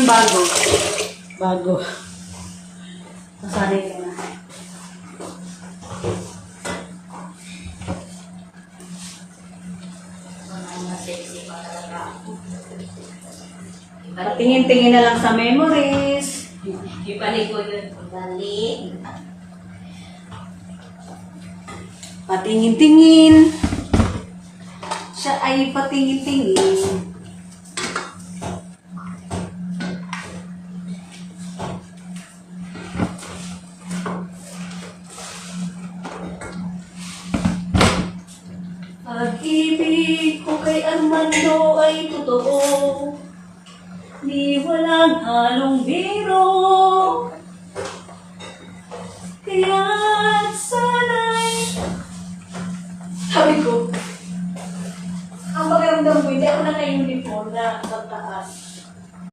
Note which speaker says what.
Speaker 1: yung bago. Bago. Masanay ka na. Patingin-tingin na lang sa memories.
Speaker 2: Ibalik ko yun. Ibalik.
Speaker 1: Patingin-tingin. Siya ay patingin-tingin. Pag-ibig ko kay Armando ay totoo, di walang halong biro.